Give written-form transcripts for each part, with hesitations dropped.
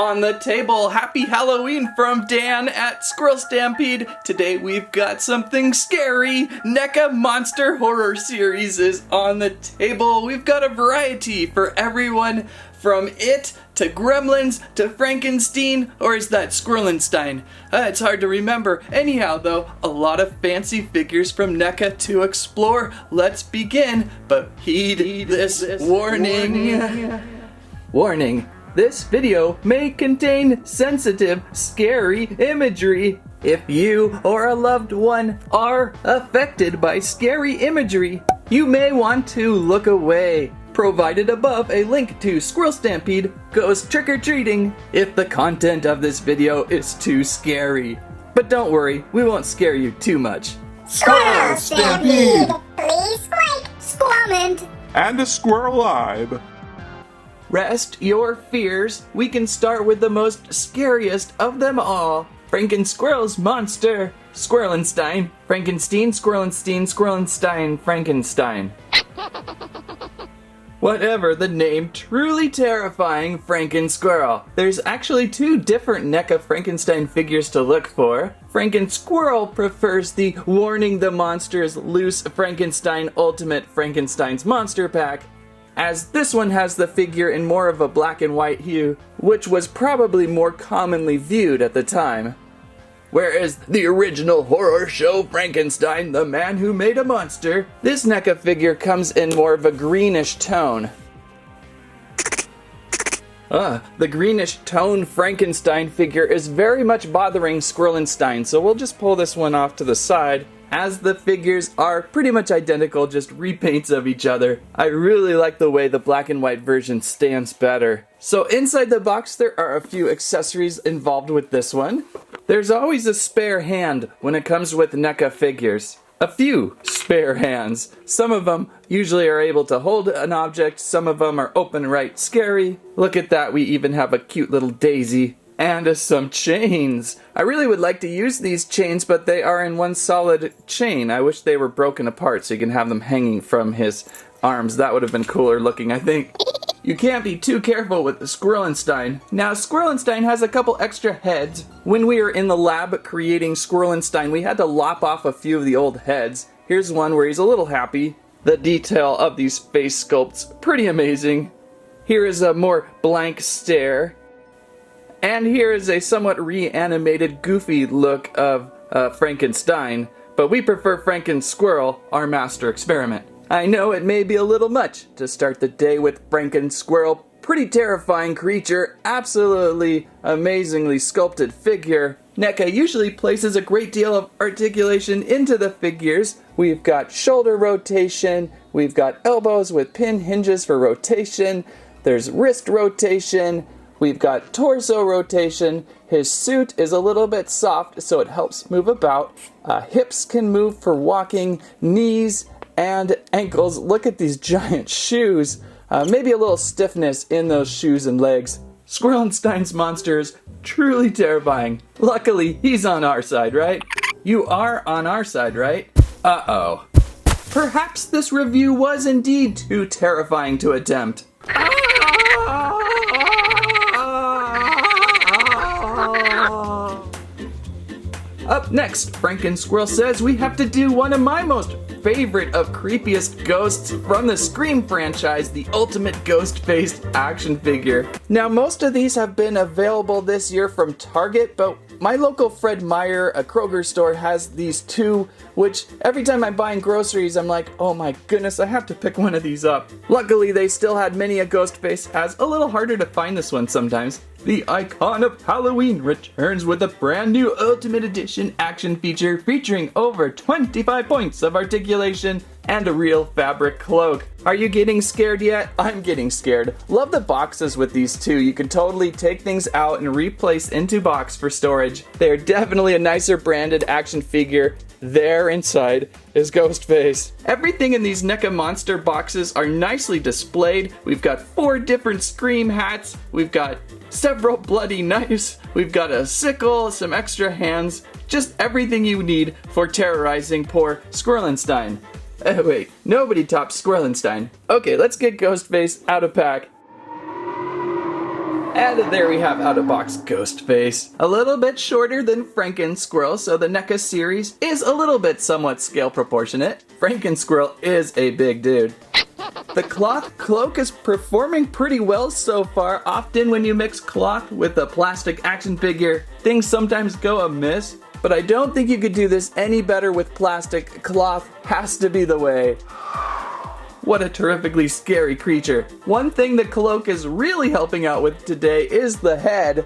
On the table, happy Halloween from Dan at Squirrel Stampede. Today we've got something scary. NECA Monster Horror Series is on the table. We've got a variety for everyone from It to Gremlins to Frankenstein, or is that Squirrelstein? It's hard to remember. Anyhow though, a lot of fancy figures from NECA to explore. Let's begin, but heed this warning. Warning. This video may contain sensitive, scary imagery. If you or a loved one are affected by scary imagery, you may want to look away. Provided above a link to Squirrel Stampede goes trick-or-treating if the content of this video is too scary. But don't worry, we won't scare you too much. Squirrel Stampede! Please squeak, squament, and a squirrel live. Rest your fears. We can start with the most scariest of them all. Squirrel's monster. Squirrelstein. Frankenstein, Squirrelstein, Frankenstein. Whatever the name, truly terrifying Squirrel. There's actually two different NECA Frankenstein figures to look for. Squirrel prefers the Warning the Monsters Loose Frankenstein Ultimate Frankenstein's Monster Pack, as this one has the figure in more of a black and white hue, which was probably more commonly viewed at the time. Whereas the original horror show Frankenstein, the Man Who Made a Monster, this NECA figure comes in more of a greenish tone. The greenish tone Frankenstein figure is very much bothering Squirrelstein, so we'll just pull this one off to the side, as the figures are pretty much identical, just repaints of each other. I really like the way the black and white version stands better. So inside the box there are a few accessories involved with this one. There's always a spare hand when it comes with NECA figures. A few spare hands. Some of them usually are able to hold an object, some of them are open right scary. Look at that, we even have a cute little daisy. And some chains. I really would like to use these chains, but they are in one solid chain. I wish they were broken apart so you can have them hanging from his arms. That would have been cooler looking, I think. You can't be too careful with the Squirrelstein. Now, Squirrelstein has a couple extra heads. When we were in the lab creating Squirrelstein, we had to lop off a few of the old heads. Here's one where he's a little happy. The detail of these face sculpts, pretty amazing. Here is a more blank stare. And here is a somewhat reanimated, goofy look of Frankenstein, but we prefer Squirrel, our master experiment. I know it may be a little much to start the day with Squirrel, pretty terrifying creature, absolutely amazingly sculpted figure. NECA usually places a great deal of articulation into the figures. We've got shoulder rotation, we've got elbows with pin hinges for rotation, there's wrist rotation, we've got torso rotation. His suit is a little bit soft, so it helps move about. Hips can move for walking, knees and ankles. Look at these giant shoes. Maybe a little stiffness in those shoes and legs. Squirrelstein's monster is truly terrifying. Luckily, he's on our side, right? You are on our side, right? Uh-oh. Perhaps this review was indeed too terrifying to attempt. Up next, Squirrel says we have to do one of my most favorite of creepiest ghosts from the Scream franchise, the ultimate ghost-faced action figure. Now, most of these have been available this year from Target, but my local Fred Meyer, a Kroger store, has these two, which every time I'm buying groceries, I'm like, oh my goodness, I have to pick one of these up. Luckily, they still had many a ghost face, as a little harder to find this one sometimes. The icon of Halloween returns with a brand new Ultimate Edition action feature featuring over 25 points of articulation and a real fabric cloak. Are you getting scared yet? I'm getting scared. Love the boxes with these two. You can totally take things out and replace into box for storage. They're definitely a nicer branded action figure. There inside is Ghostface. Everything in these NECA monster boxes are nicely displayed. We've got 4 different Scream hats. We've got several bloody knives. We've got a sickle, some extra hands. Just everything you need for terrorizing poor Squirrelstein. Wait, nobody tops Squirrelstein. Okay, let's get Ghostface out of pack. And there we have out-of-box Ghostface. A little bit shorter than Frankensquirrel, so the NECA series is a little bit somewhat scale proportionate. Frankensquirrel is a big dude. The cloth cloak is performing pretty well so far. Often when you mix cloth with a plastic action figure, things sometimes go amiss. But I don't think you could do this any better with plastic. Cloth has to be the way. What a terrifically scary creature. One thing the cloak is really helping out with today is the head.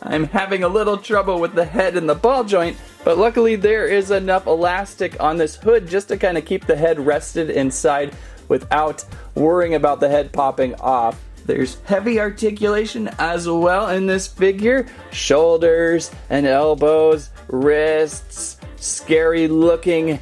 I'm having a little trouble with the head and the ball joint, but luckily there is enough elastic on this hood just to kind of keep the head rested inside without worrying about the head popping off. There's heavy articulation as well in this figure. Shoulders and elbows, wrists, scary looking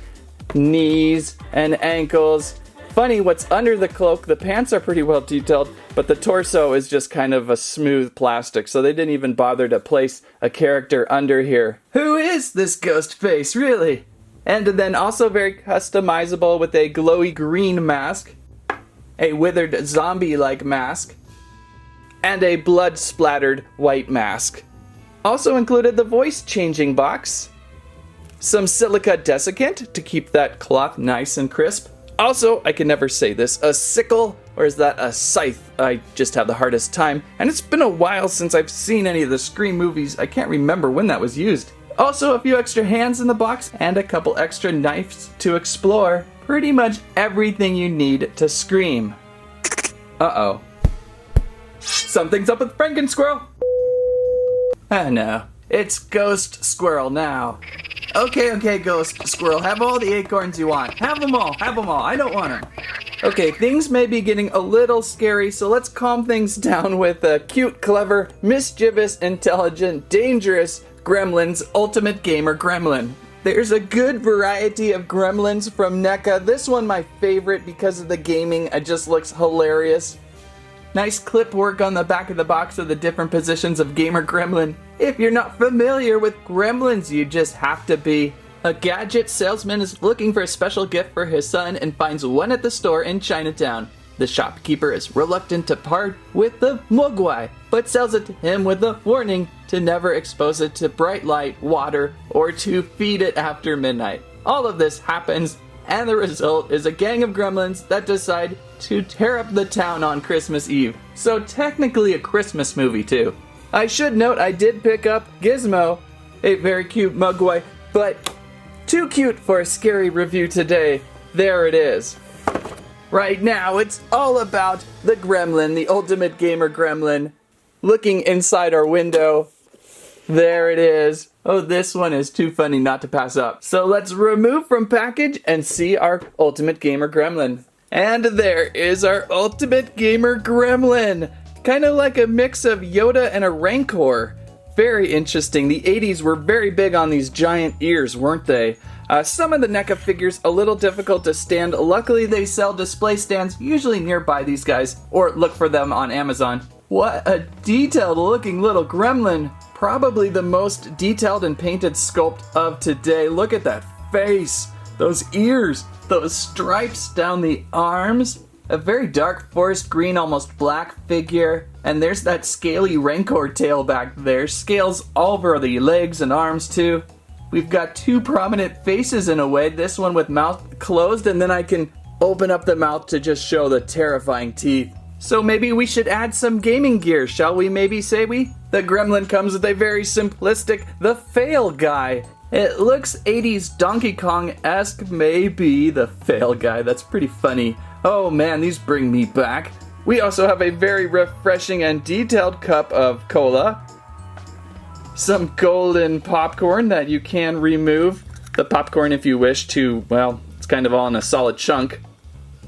knees and ankles. Funny, what's under the cloak, the pants are pretty well detailed, but the torso is just kind of a smooth plastic, so they didn't even bother to place a character under here. Who is this ghost face, really? And then also very customizable with a glowy green mask, a withered zombie-like mask, and a blood-splattered white mask. Also included the voice-changing box, some silica desiccant to keep that cloth nice and crisp. Also, I can never say this, a sickle, or is that a scythe? I just have the hardest time, and it's been a while since I've seen any of the Scream movies. I can't remember when that was used. Also, a few extra hands in the box, and a couple extra knives to explore. Pretty much everything you need to scream. Uh-oh. Something's up with Frankensquirrel! Ah, no. It's Ghost Squirrel now. Okay, Ghost Squirrel, have all the acorns you want. Have them all, I don't want them. Okay, things may be getting a little scary, so let's calm things down with a cute, clever, mischievous, intelligent, dangerous Gremlin's Ultimate Gamer Gremlin. There's a good variety of Gremlins from NECA. This one my favorite because of the gaming. It just looks hilarious. Nice clip work on the back of the box of the different positions of Gamer Gremlin. If you're not familiar with Gremlins, you just have to be. A gadget salesman is looking for a special gift for his son and finds one at the store in Chinatown. The shopkeeper is reluctant to part with the mogwai, but sells it to him with a warning to never expose it to bright light, water, or to feed it after midnight. All of this happens, and the result is a gang of gremlins that decide to tear up the town on Christmas Eve. So technically a Christmas movie too. I should note I did pick up Gizmo, a very cute mogwai, but too cute for a scary review today. There it is. Right now it's all about the Gremlin, the Ultimate Gamer Gremlin, looking inside our window. There it is. Oh, this one is too funny not to pass up. So let's remove from package and see our Ultimate Gamer Gremlin. And there is our Ultimate Gamer Gremlin. Kind of like a mix of Yoda and a Rancor. Very interesting. The 80s were very big on these giant ears, weren't they? Some of the NECA figures a little difficult to stand. Luckily they sell display stands usually nearby these guys, or look for them on Amazon. What a detailed looking little gremlin. Probably the most detailed and painted sculpt of today. Look at that face, those ears, those stripes down the arms. A very dark forest green, almost black figure. And there's that scaly Rancor tail back there. Scales all over the legs and arms too. We've got two prominent faces in a way. This one with mouth closed, and then I can open up the mouth to just show the terrifying teeth. So maybe we should add some gaming gear, shall we maybe, say we? The Gremlin comes with a very simplistic, the fail guy. It looks 80s Donkey Kong-esque, maybe. The fail guy, that's pretty funny. Oh man, these bring me back. We also have a very refreshing and detailed cup of cola. Some golden popcorn that you can remove. The popcorn, if you wish to, well, it's kind of all in a solid chunk.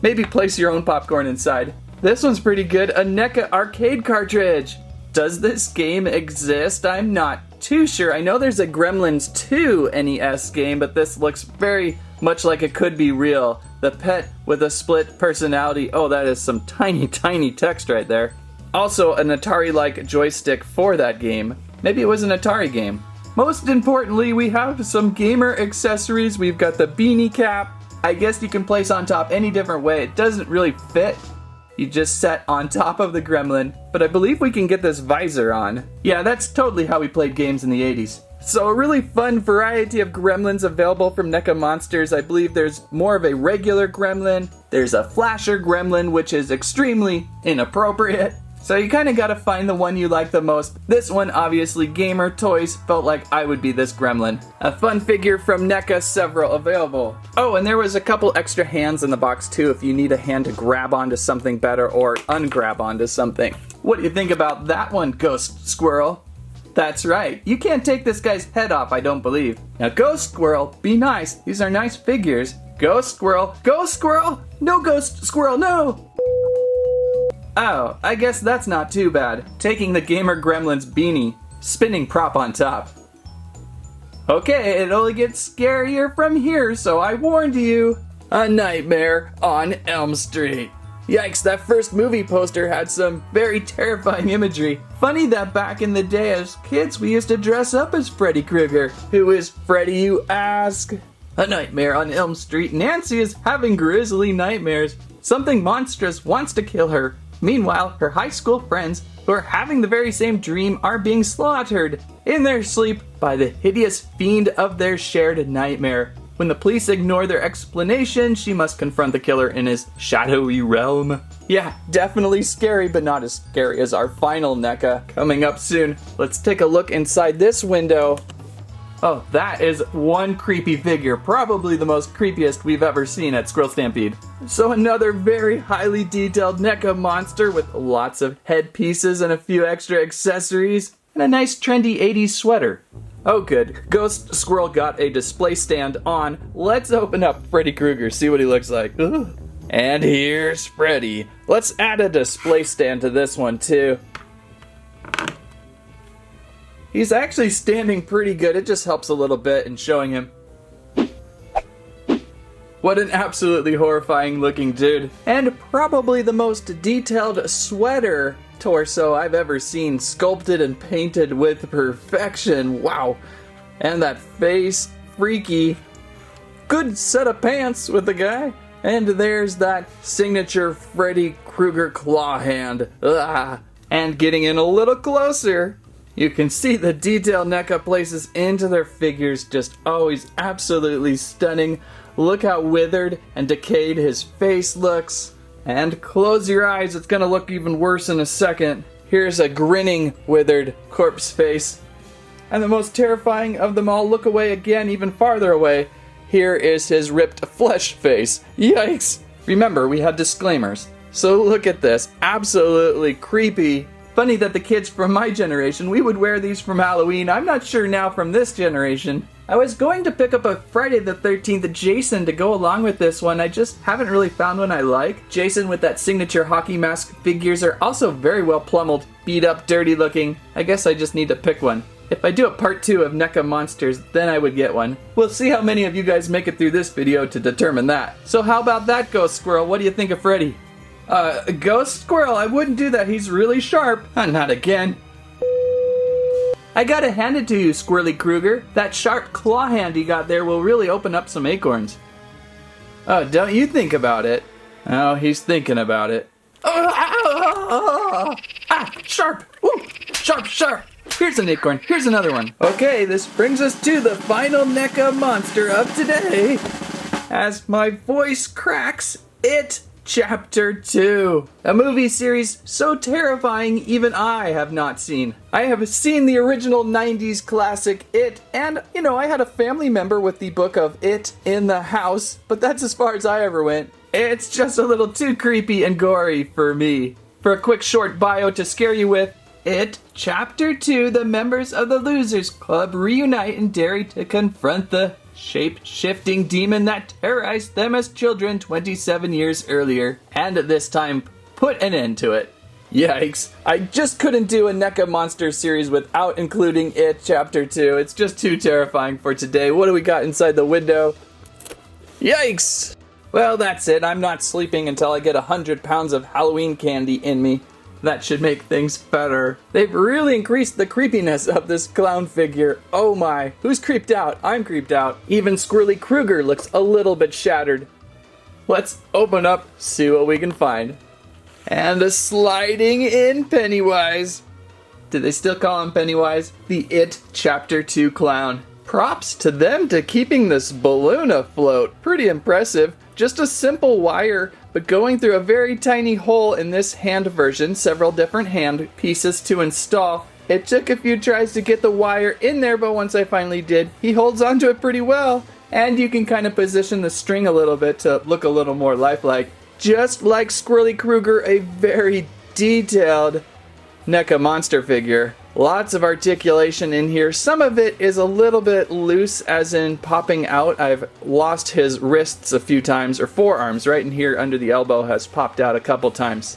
Maybe place your own popcorn inside. This one's pretty good, a NECA arcade cartridge. Does this game exist? I'm not too sure. I know there's a Gremlins 2 NES game, but this looks very much like it could be real. The pet with a split personality. Oh, that is some tiny, tiny text right there. Also, an Atari-like joystick for that game. Maybe it was an Atari game. Most importantly, we have some gamer accessories. We've got the beanie cap. I guess you can place on top any different way. It doesn't really fit. you just set on top of the gremlin, but I believe we can get this visor on. Yeah, that's totally how we played games in the 80s. So a really fun variety of gremlins available from NECA Monsters. I believe there's more of a regular gremlin. There's a flasher gremlin, which is extremely inappropriate. So you kind of gotta find the one you like the most. This one, obviously Gamer Toys, felt like I would be this gremlin. A fun figure from NECA, several available. Oh, and there was a couple extra hands in the box too if you need a hand to grab onto something better or ungrab onto something. What do you think about that one, Ghost Squirrel? That's right, you can't take this guy's head off, I don't believe. Now Ghost Squirrel, be nice, these are nice figures. Ghost Squirrel, Ghost Squirrel! No Ghost Squirrel, no! Oh, I guess that's not too bad. Taking the Gamer Gremlin's beanie, spinning prop on top. Okay, it only gets scarier from here, so I warned you. A Nightmare on Elm Street. Yikes, that first movie poster had some very terrifying imagery. Funny that back in the day as kids we used to dress up as Freddy Krueger. Who is Freddy, you ask? A Nightmare on Elm Street. Nancy is having grisly nightmares. Something monstrous wants to kill her. Meanwhile, her high school friends, who are having the very same dream, are being slaughtered in their sleep by the hideous fiend of their shared nightmare. When the police ignore their explanation, she must confront the killer in his shadowy realm. Yeah, definitely scary, but not as scary as our final NECA coming up soon. Let's take a look inside this window. Oh, that is one creepy figure, probably the most creepiest we've ever seen at Squirrel Stampede. So another very highly detailed NECA monster with lots of headpieces and a few extra accessories, and a nice trendy 80s sweater. Oh good, Ghost Squirrel got a display stand on. Let's open up Freddy Krueger, see what he looks like. Ugh. And here's Freddy. Let's add a display stand to this one too. He's actually standing pretty good, it just helps a little bit in showing him. What an absolutely horrifying looking dude. And probably the most detailed sweater torso I've ever seen, sculpted and painted with perfection. Wow. And that face, freaky. Good set of pants with the guy. And there's that signature Freddy Krueger claw hand. Ugh. And getting in a little closer, you can see the detail NECA places into their figures, just always absolutely stunning. Look how withered and decayed his face looks. And close your eyes, it's gonna look even worse in a second. Here's a grinning, withered corpse face. And the most terrifying of them all, look away again, even farther away. Here is his ripped flesh face. Yikes! Remember, we had disclaimers. So look at this, absolutely creepy. Funny that the kids from my generation, we would wear these from Halloween. I'm not sure now from this generation. I was going to pick up a Friday the 13th Jason to go along with this one. I just haven't really found one I like. Jason with that signature hockey mask figures are also very well plummeled, beat up, dirty looking. I guess I just need to pick one. If I do a part 2 of NECA Monsters, then I would get one. We'll see how many of you guys make it through this video to determine that. So how about that, Ghost Squirrel? What do you think of Freddy? Ghost Squirrel, I wouldn't do that. He's really sharp. Not again. I gotta hand it to you, Squirrely Krueger. That sharp claw hand you got there will really open up some acorns. Oh, don't you think about it. Oh, he's thinking about it. Sharp! Ooh, sharp, sharp! Here's an acorn, here's another one. Okay, this brings us to the final NECA monster of today. As my voice cracks, It Chapter 2. A movie series so terrifying even I have not seen. I have seen the original 90s classic It, and, you know, I had a family member with the book of It in the house, but that's as far as I ever went. It's just a little too creepy and gory for me. For a quick short bio to scare you with, It Chapter 2, the members of the Losers Club reunite in Derry to confront the shape-shifting demon that terrorized them as children 27 years earlier, and this time put an end to it. Yikes. I just couldn't do a NECA Monster series without including It Chapter 2. It's just too terrifying for today. What do we got inside the window? Yikes! Well, that's it. I'm not sleeping until I get 100 pounds of Halloween candy in me. That should make things better. They've really increased the creepiness of this clown figure. Oh my. Who's creeped out? I'm creeped out. Even Squirrely Krueger looks a little bit shattered. Let's open up, see what we can find. And a sliding in Pennywise. Do they still call him Pennywise? The It Chapter 2 clown. Props to them to keeping this balloon afloat. Pretty impressive. Just a simple wire, but going through a very tiny hole in this hand version, several different hand pieces to install. It took a few tries to get the wire in there, but once I finally did, he holds onto it pretty well. And you can kind of position the string a little bit to look a little more lifelike. Just like Freddy Krueger, a very detailed NECA monster figure. Lots of articulation in here. Some of it is a little bit loose, as in popping out. I've lost his wrists a few times, or forearms right in here under the elbow has popped out a couple times.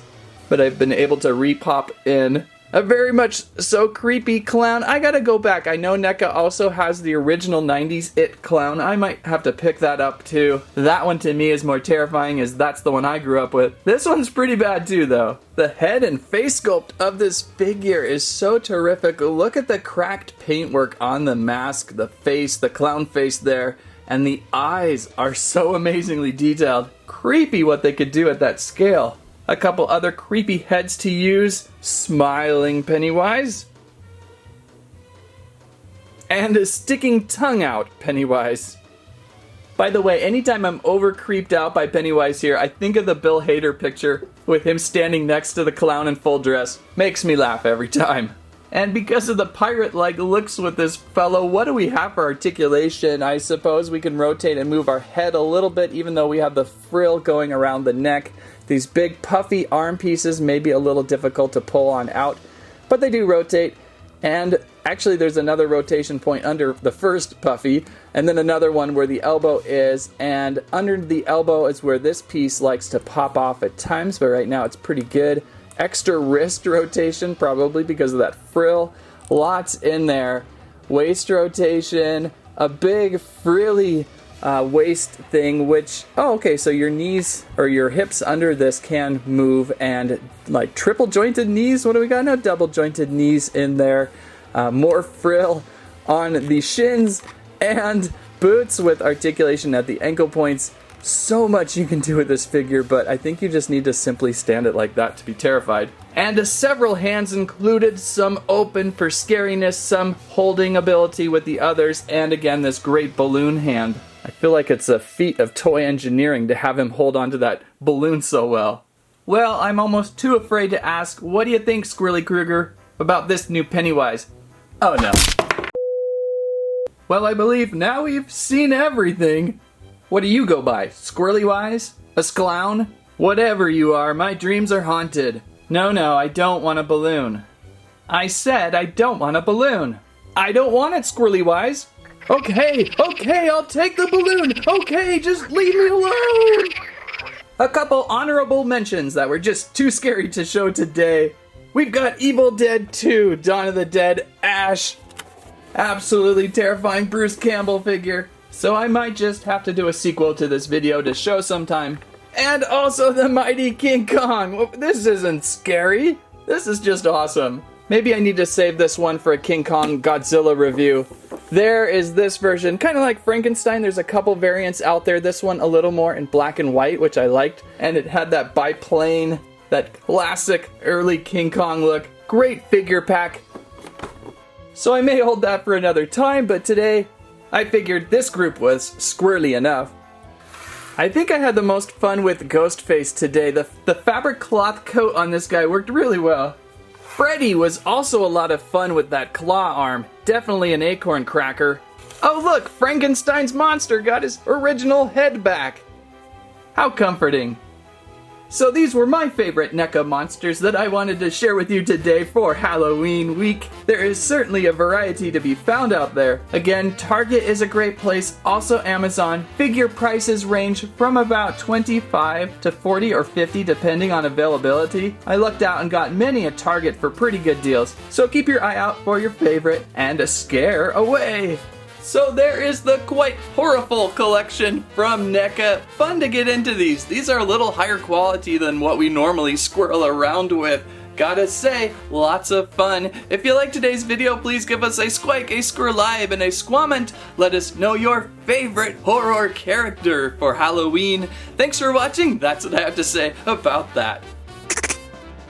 But I've been able to re-pop in. A very much so creepy clown. I gotta go back. I know NECA also has the original 90s It clown. I might have to pick that up too. That one to me is more terrifying, as that's the one I grew up with. This one's pretty bad too though. The head and face sculpt of this figure is so terrific. Look at the cracked paintwork on the mask, the face, the clown face there, and the eyes are so amazingly detailed. Creepy what they could do at that scale. A couple other creepy heads to use. Smiling Pennywise. And a sticking tongue out Pennywise. By the way, anytime I'm over creeped out by Pennywise here, I think of the Bill Hader picture with him standing next to the clown in full dress. Makes me laugh every time. And because of the pirate-like looks with this fellow, what do we have for articulation? I suppose we can rotate and move our head a little bit, even though we have the frill going around the neck. These big puffy arm pieces may be a little difficult to pull on out, but they do rotate. And actually there's another rotation point under the first puffy, and then another one where the elbow is, and under the elbow is where this piece likes to pop off at times, but right now it's pretty good. Extra wrist rotation, probably because of that frill. Lots in there. Waist rotation, a big frilly waist thing, which, oh, okay, so your knees or your hips under this can move, and like triple jointed knees. What do we got now? Double jointed knees in there. More frill on the shins, and boots with articulation at the ankle points. So much you can do with this figure, but I think you just need to simply stand it like that to be terrified. And several hands included, some open for scariness, some holding ability with the others, and again this great balloon hand. I feel like it's a feat of toy engineering to have him hold onto that balloon so well. Well, I'm almost too afraid to ask, what do you think, Freddy Krueger, about this new Pennywise? Oh no. Well, I believe now we've seen everything. What do you go by? Squirrelywise? A sklown? Whatever you are, my dreams are haunted. No, I don't want a balloon. I said I don't want a balloon. I don't want it, Squirrelywise. Okay, I'll take the balloon. Okay, just leave me alone. A couple honorable mentions that were just too scary to show today. We've got Evil Dead 2, Dawn of the Dead, Ash. Absolutely terrifying Bruce Campbell figure. So I might just have to do a sequel to this video to show sometime. And also the mighty King Kong. This isn't scary. This is just awesome. Maybe I need to save this one for a King Kong Godzilla review. There is this version, kind of like Frankenstein. There's a couple variants out there. This one a little more in black and white, which I liked. And it had that biplane, that classic early King Kong look. Great figure pack. So I may hold that for another time, but today I figured this group was squirrely enough. I think I had the most fun with Ghostface today. The fabric cloth coat on this guy worked really well. Freddy was also a lot of fun with that claw arm. Definitely an acorn cracker. Oh look, Frankenstein's monster got his original head back. How comforting. So these were my favorite NECA monsters that I wanted to share with you today for Halloween week. There is certainly a variety to be found out there. Again, Target is a great place, also Amazon. Figure prices range from about $25 to $40 or $50 depending on availability. I lucked out and got many at Target for pretty good deals. So keep your eye out for your favorite and a scare away. So there is the quite horrible collection from NECA. Fun to get into these. These are a little higher quality than what we normally squirrel around with. Gotta say, lots of fun. If you liked today's video, please give us a squike, a squirrelive, and a squament. Let us know your favorite horror character for Halloween. Thanks for watching. That's what I have to say about that.